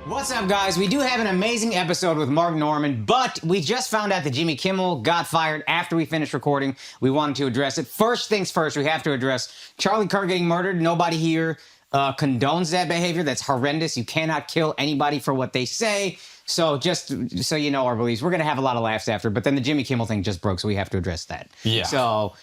What's up, guys? We do have an amazing episode with Mark Norman, but we just found out that Jimmy Kimmel got fired after we finished recording. We wanted to address it. First things first, we have to address Charlie Kirk getting murdered. Nobody here condones that behavior. That's horrendous. You cannot kill anybody for what they say. So just so you know our beliefs, we're going to have a lot of laughs after, but then the Jimmy Kimmel thing just broke, so we have to address that. Yeah. So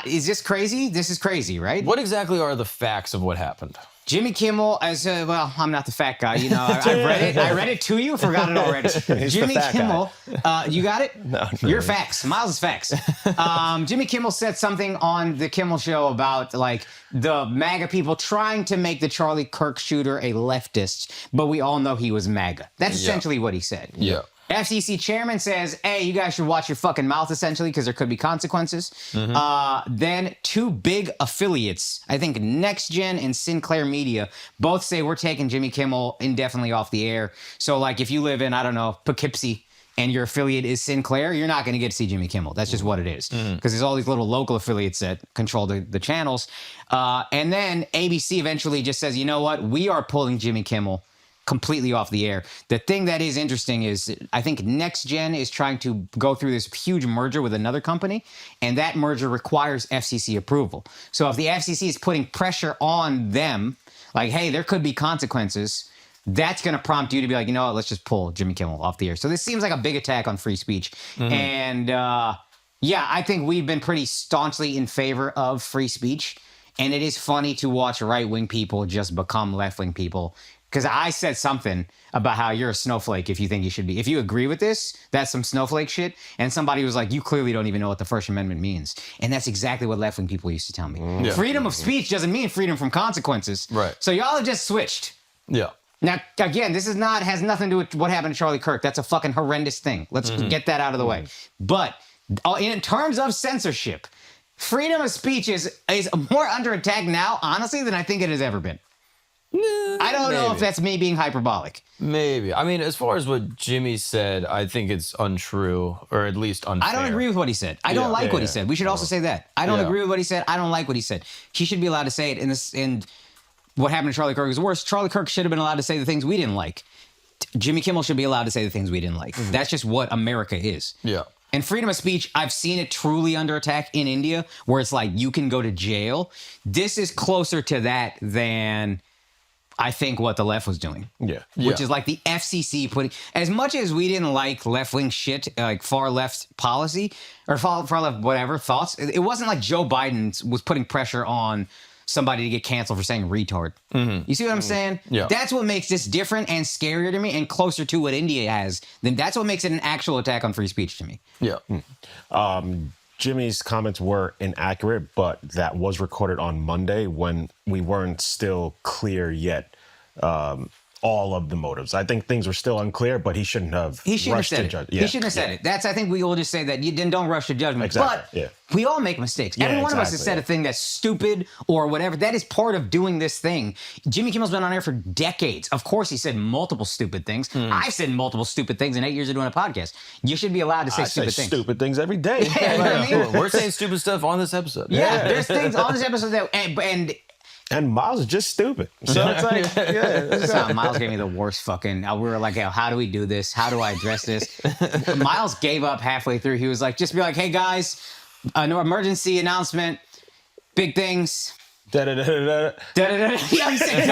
is this crazy? This is crazy, right? What exactly are the facts of what happened? Jimmy Kimmel, well, I'm not the fat guy. You know, I read it. I read it to you. Forgot it already. Jimmy Kimmel, you got it? No. You're facts. Miles is facts. Jimmy Kimmel said something on the Kimmel Show about like the MAGA people trying to make the Charlie Kirk shooter a leftist, but we all know he was MAGA. That's essentially what he said. Yeah. FCC chairman says, hey, you guys should watch your fucking mouth, essentially, because there could be consequences. Then two big affiliates, I think Next Gen and Sinclair Media, both say we're taking Jimmy Kimmel indefinitely off the air. So, like, if you live in, I don't know, Poughkeepsie, and your affiliate is Sinclair, you're not going to get to see Jimmy Kimmel. That's just what it is. Because there's all these little local affiliates that control the channels. And then ABC eventually just says, you know what? We are pulling Jimmy Kimmel completely off the air. The thing that is interesting is I think Next Gen is trying to go through this huge merger with another company, and that merger requires FCC approval. So if the FCC is putting pressure on them, like, hey, there could be consequences, that's going to prompt you to be like, you know what, let's just pull Jimmy Kimmel off the air. So this seems like a big attack on free speech. And yeah, I think we've been pretty staunchly in favor of free speech. And it is funny to watch right-wing people just become left-wing people. Because I said something about how you're a snowflake if you think you should be. If you agree with this, that's some snowflake shit. And somebody was like, you clearly don't even know what the First Amendment means. And that's exactly what left-wing people used to tell me. Freedom of speech doesn't mean freedom from consequences. Right. So y'all have just switched. Yeah. Now, again, this is not has nothing to do with what happened to Charlie Kirk. That's a fucking horrendous thing. Let's get that out of the way. But in terms of censorship, freedom of speech is more under attack now, honestly, than I think it has ever been. I don't know if that's me being hyperbolic. Maybe. I mean, as far as what Jimmy said, I think it's untrue, or at least unfair. I don't agree with what he said. I don't like what he said. We should also say that. I don't agree with what he said. I don't like what he said. He should be allowed to say it. And what happened to Charlie Kirk is worse. Charlie Kirk should have been allowed to say the things we didn't like. Jimmy Kimmel should be allowed to say the things we didn't like. That's just what America is. Yeah. And freedom of speech, I've seen it truly under attack in India, where it's like you can go to jail. This is closer to that than I think what the left was doing. Which is like the FCC putting, as much as we didn't like left-wing shit, like far left policy or far left whatever thoughts, it wasn't like Joe Biden was putting pressure on somebody to get canceled for saying retard. You see what I'm saying? Yeah. That's what makes this different and scarier to me and closer to what India has. Then that's what makes it an actual attack on free speech to me. Yeah. Jimmy's comments were inaccurate, but that was recorded on Monday when we weren't still clear yet all of the motives. I think things were still unclear, but he shouldn't have rushed to judge. He shouldn't have said it. That's, I think we will just say that. You then don't rush to judgment. Exactly. But we all make mistakes. Every one of us has said a thing that's stupid or whatever. That is part of doing this thing. Jimmy Kimmel's been on air for decades. Of course, he said multiple stupid things. I've said multiple stupid things in 8 years of doing a podcast. You should be allowed to say stupid things. Stupid things every day. We're saying stupid stuff on this episode. Yeah, there's things on this episode that and Miles is just stupid. So it's like, Miles gave me the worst fucking. We were like, how do we do this? How do I address this? Miles gave up halfway through. He was like, just be like, hey guys, an emergency announcement, big things. Da-da-da-da-da. Yeah, he said,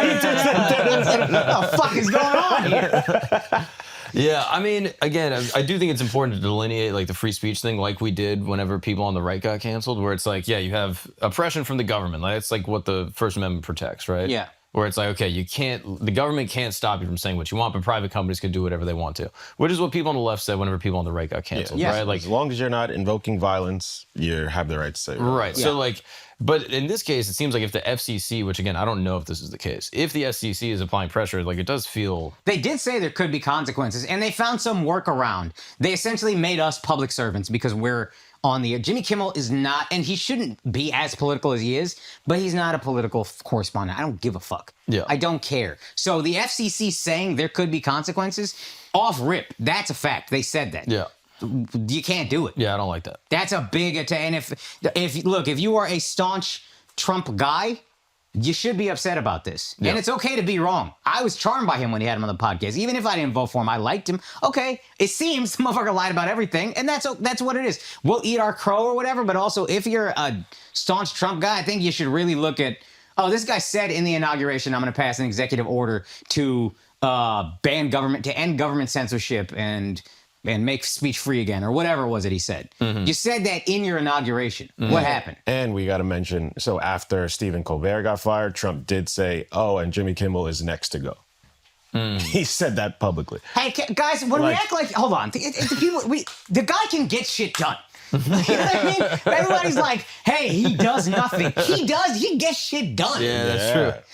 what the fuck is going on here? Yeah, I mean, again, I do think it's important to delineate like the free speech thing, like we did whenever people on the right got canceled, where it's like, yeah, you have oppression from the government. Like, it's like what the First Amendment protects, right? Yeah. Where it's like, okay, the government can't stop you from saying what you want, but private companies can do whatever they want to, which is what people on the left said whenever people on the right got canceled, right? Like, as long as you're not invoking violence, you have the right to say it. Right. So like, but in this case, it seems like if the FCC, which again, I don't know if this is the case, if the FCC is applying pressure, like it does feel... They did say there could be consequences, and they found some workaround. They essentially made us public servants because we're on the air. Jimmy Kimmel is not, and he shouldn't be as political as he is, but he's not a political correspondent. I don't give a fuck. Yeah. I don't care. So the FCC saying there could be consequences, off rip, that's a fact. They said that. Yeah. You can't do it. Yeah, I don't like that. That's a big attack. And if you are a staunch Trump guy, you should be upset about this. And it's okay to be wrong. I was charmed by him when he had him on the podcast. Even if I didn't vote for him, I liked him. Okay, it seems the motherfucker lied about everything, and that's what it is. We'll eat our crow or whatever, but also if you're a staunch Trump guy, I think you should really look at, this guy said in the inauguration, I'm going to pass an executive order to ban government, to end government censorship and make speech free again, or whatever it was that he said. You said that in your inauguration. What happened? And we got to mention, so after Stephen Colbert got fired, Trump did say, and Jimmy Kimmel is next to go. He said that publicly. Hey, guys, when we act like, hold on, the guy can get shit done. You know what I mean? Everybody's like, hey, he does nothing. He gets shit done. Yeah,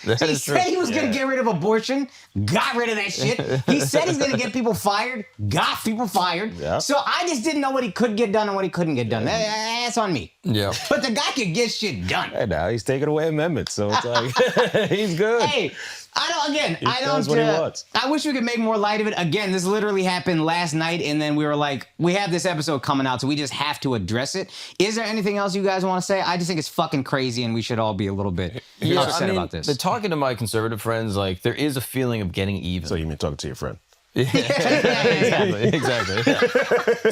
that's true. He said he was going to get rid of abortion, got rid of that shit. He said he's going to get people fired, got people fired. Yeah. So I just didn't know what he could get done and what he couldn't get done. That's on me. Yeah. But the guy can get shit done. And now he's taking away amendments, so it's like, he's good. Hey, I wish we could make more light of it. Again, this literally happened last night, and then we were like, we have this episode coming out, so we just have to address it. Is there anything else you guys want to say? I just think it's fucking crazy, and we should all be a little bit upset about this. Talking to my conservative friends, like, there is a feeling of getting even. So you mean talking to your friend? Exactly.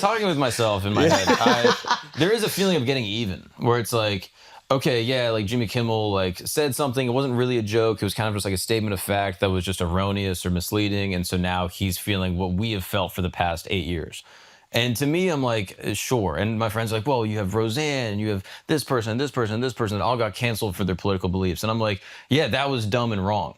Talking with myself in my head, there is a feeling of getting even, where it's like, okay, yeah, like Jimmy Kimmel like said something. It wasn't really a joke. It was kind of just like a statement of fact that was just erroneous or misleading. And so now he's feeling what we have felt for the past 8 years. And to me, I'm like, sure. And my friends are like, well, you have Roseanne, and you have this person, this person, this person that all got canceled for their political beliefs. And I'm like, yeah, that was dumb and wrong.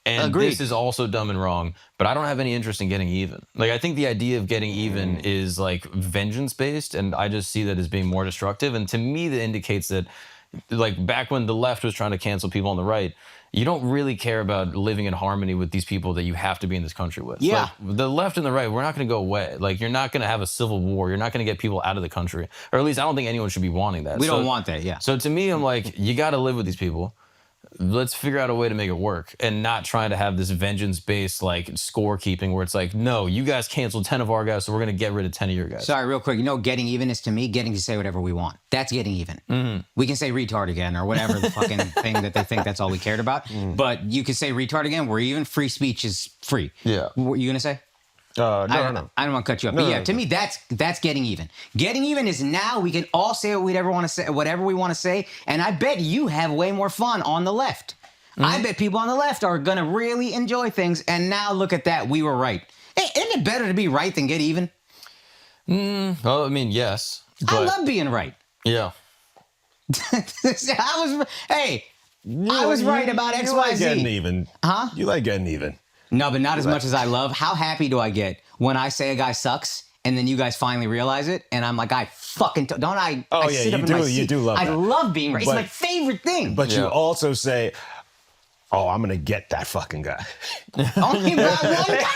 And this is also dumb and wrong, but I don't have any interest in getting even. Like, I think the idea of getting even is like vengeance-based, and I just see that as being more destructive. And to me, that indicates that, like, back when the left was trying to cancel people on the right, you don't really care about living in harmony with these people that you have to be in this country with. Yeah. Like, the left and the right, we're not going to go away. Like, you're not going to have a civil war. You're not going to get people out of the country. Or at least I don't think anyone should be wanting that. We don't want that, yeah. So to me, I'm like, you got to live with these people. Let's figure out a way to make it work, and not trying to have this vengeance-based like scorekeeping where it's like, no, you guys canceled 10 of our guys, so we're going to get rid of 10 of your guys. Sorry, real quick. You know, getting even is to me getting to say whatever we want. That's getting even. We can say retard again or whatever the fucking thing that they think that's all we cared about. But you can say retard again. We're even. Free speech is free. Yeah. What are you going to say? No. I don't want to cut you up. But yeah, to me, that's getting even. Getting even is now we can all say what we want to say, and I bet you have way more fun on the left. I bet people on the left are gonna really enjoy things, and now look at that, we were right. Hey, isn't it better to be right than get even? Well, I mean, yes. But I love being right. Yeah. I was right about XYZ. You like getting even. Huh? You like getting even. No, but not as much as I love. How happy do I get when I say a guy sucks and then you guys finally realize it and I'm like, I fucking don't I? Oh I yeah, sit up you in my do. seat. You do love that. I love being right. It's my favorite thing. But you also say, "Oh, I'm gonna get that fucking guy." Only about one guy.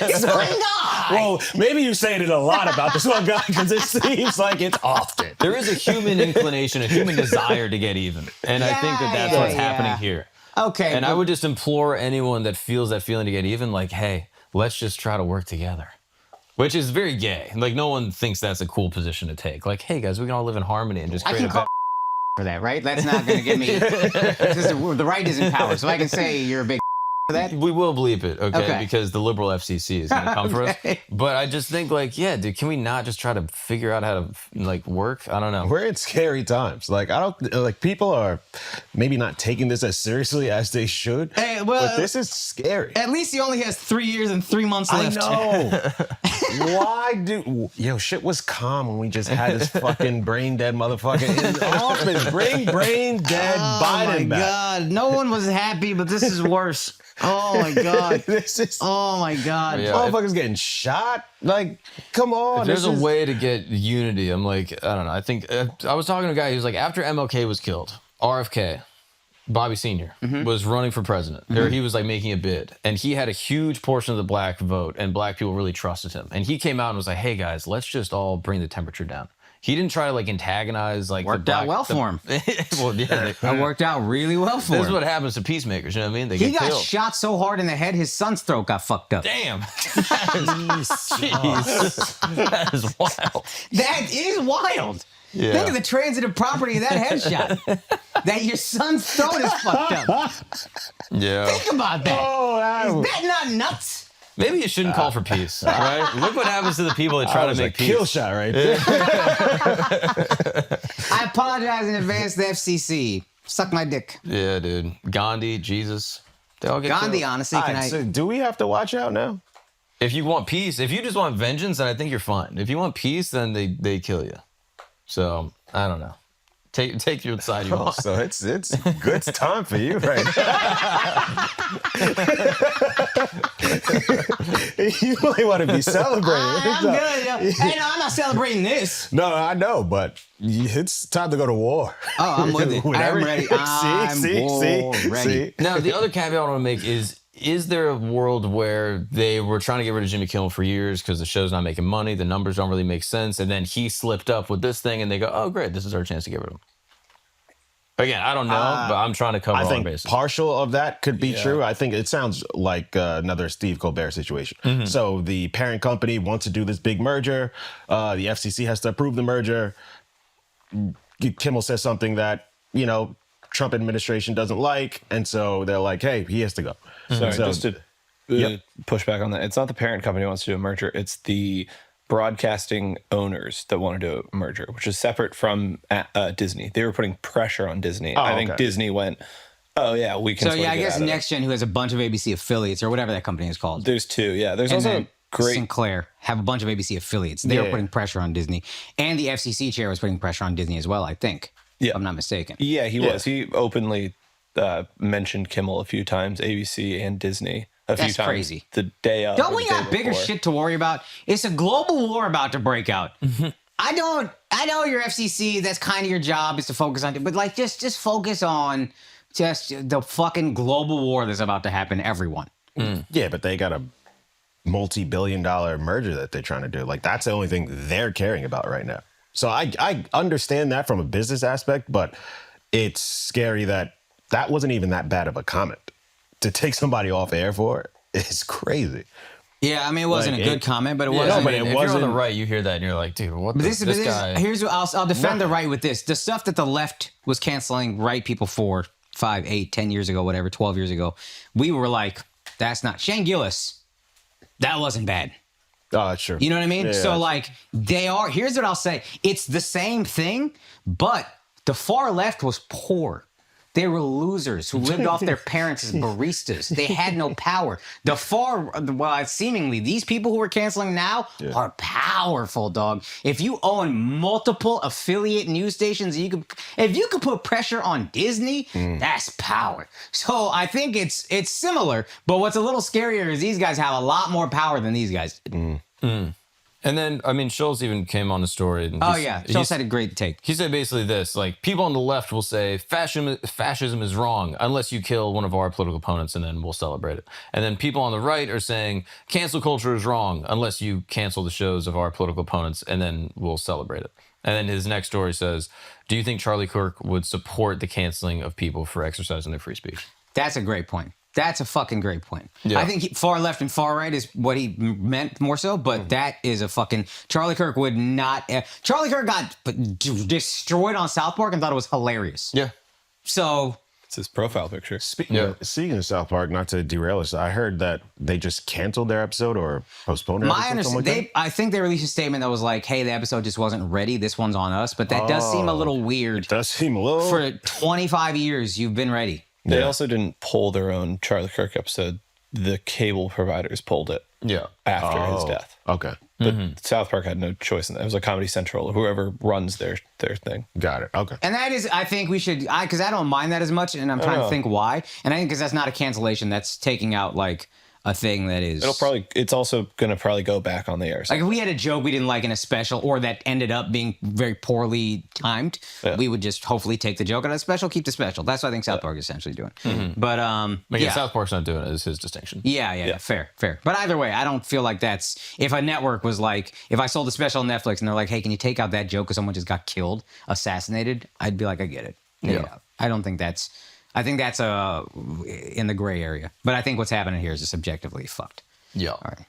It's one guy. Well, maybe you saying it a lot about this one guy because it seems like it's often. There is a human inclination, a human desire to get even, and I think that's what's happening here. Okay. And I would just implore anyone that feels that feeling to get even, like, hey, let's just try to work together. Which is very gay. Like, no one thinks that's a cool position to take. Like, hey, guys, we can all live in harmony and just create a better... for that, right? That's not going to get me... the right is in power, so I can say you're a big for that. We will bleep it, okay? Because the liberal FCC is going to come for us. But I just think, like, yeah, dude, can we not just try to figure out how to, like, work? I don't know. We're in scary times. Like, people are maybe not taking this as seriously as they should. Hey, well, but this is scary. At least he only has 3 years and 3 months left. I know. Why shit was calm when we just had this fucking brain dead motherfucker in the office. Bring brain dead Biden back. Oh my God. No one was happy, but this is worse. Oh my God. Oh my God. Yeah, motherfuckers getting shot. Like, come on. If there's a way to get unity, I'm like, I don't know. I think I was talking to a guy who was like, after MLK was killed, RFK, Bobby Sr. was running for president. Or he was like making a bid. And he had a huge portion of the black vote, and black people really trusted him. And he came out and was like, hey guys, let's just all bring the temperature down. He didn't try to like antagonize like worked out well for him. Well, yeah, that worked out really well for him. This is what happens to peacemakers. You know what I mean? They he get got killed. shot so hard in the head, his son's throat got fucked up. Damn. Jeez. That is wild. That is wild. Yeah. Think of the transitive property of that headshot. That your son's throat is fucked up. Yeah. Think about that. Oh, Is that not nuts? Maybe you shouldn't call for peace, right? Look what happens to the people that try to make peace. kill shot right there. I apologize in advance to the FCC. Suck my dick. Yeah, dude. Gandhi, Jesus, they all get Gandhi, killed. honestly, All can right, I? so do we have to watch out now? If you want peace, if you just want vengeance, then I think you're fine. If you want peace, then they kill you. So I don't know. Take your side you want. So it's good time for you right now. You might want to be celebrating. I'm good. Yo. Hey, no, I'm not celebrating this. No, I know, but it's time to go to war. Oh, I'm with it. I'm ready. I'm ready. Now, the other caveat I want to make is there a world where they were trying to get rid of Jimmy Kimmel for years because the show's not making money, the numbers don't really make sense, and then he slipped up with this thing, and they go, oh, great, this is our chance to get rid of him. Again, I don't know, but I'm trying to cover I all think bases. partial of that could be true. I think it sounds like another Steve Colbert situation. Mm-hmm. So the parent company wants to do this big merger. The FCC has to approve the merger. Kimmel says something that, Trump administration doesn't like. And so they're like, hey, he has to go. Sorry, So- just to push back on that. It's not the parent company who wants to do a merger. It's the broadcasting owners that want to do a merger, which is separate from Disney. They were putting pressure on Disney. I think okay. Disney went, oh, yeah, we can So, sort of yeah, I get guess out of it. Next Gen, who has a bunch of ABC affiliates or whatever that company is called. There's two, yeah. There's And also then great... Sinclair have a bunch of ABC affiliates. They were Yeah. putting pressure on Disney. And the FCC chair was putting pressure on Disney as well, I think. Yeah. If I'm not mistaken. Yeah, he was. He openly mentioned Kimmel a few times, ABC and Disney a few That's times. crazy. The day of. Don't or we the day got bigger before. shit to worry about? It's a global war about to break out. I know your FCC, that's kind of your job is to focus on, but like just focus on just the fucking global war that's about to happen to everyone. Yeah, but they got a multi-billion-dollar merger that they're trying to do. Like, that's the only thing they're caring about right now. So I understand that from a business aspect, but it's scary that wasn't even that bad of a comment. To take somebody off air for it is crazy. Yeah, I mean, it wasn't Like, a good comment, but it Yeah, wasn't. but it if you're on the wasn't- right, you hear that and you're like, dude, what But this guy? here's what I'll defend the right with this. The stuff that the left was canceling right people for 5, 8, 10 years ago, whatever, 12 years ago, we were like, that's not Shane Gillis. That wasn't bad. Oh, that's true. You know what I mean? Yeah, So yeah. like here's what I'll say. It's the same thing, but the far left was poor. They were losers who lived off their parents as baristas. They had no power. Seemingly, these people who are canceling now are powerful, dog. If you own multiple affiliate news stations, if you could put pressure on Disney, that's power. So I think it's similar, but what's a little scarier is these guys have a lot more power than these guys did. And then, I mean, Schultz even came on the story. And Oh yeah, Schultz had a great take. He said basically this, like, people on the left will say fascism is wrong unless you kill one of our political opponents and then we'll celebrate it. And then people on the right are saying cancel culture is wrong unless you cancel the shows of our political opponents and then we'll celebrate it. And then his next story says, do you think Charlie Kirk would support the canceling of people for exercising their free speech? That's a great point. That's a fucking great point. Yeah. I think far left and far right is what he meant more so, but that is a fucking... Charlie Kirk would not... Charlie Kirk got destroyed on South Park and thought it was hilarious. Yeah. So... It's his profile picture. Speaking of South Park, not to derail us, I heard that they just canceled their episode or postponed their My episode. something understanding, like I think they released a statement that was like, hey, the episode just wasn't ready. This one's on us. But that does seem a little weird. that? Does seem a little... For 25 years, you've been ready. They also didn't pull their own Charlie Kirk episode. The cable providers pulled it Yeah. after his death. Okay. But South Park had no choice in that. It was like Comedy Central or whoever runs their thing. Got it. Okay. And that is, I think we should, because I don't mind that as much, and I'm trying to think why. And I think because that's not a cancellation, that's taking out like a thing that is. It's also going to probably go back on the air. Like if we had a joke we didn't like in a special or that ended up being very poorly timed, we would just hopefully take the joke out of the special, keep the special. That's what I think South Park is essentially doing. But Like, South Park's not doing it, is his distinction. Yeah, fair. But either way, I don't feel like that's, if a network was like, if I sold a special on Netflix and they're like, hey, can you take out that joke because someone just got killed, assassinated? I'd be like, I get it. Yeah. I don't think that's, I think that's in the gray area. But I think what's happening here is just objectively fucked. Yeah. All right.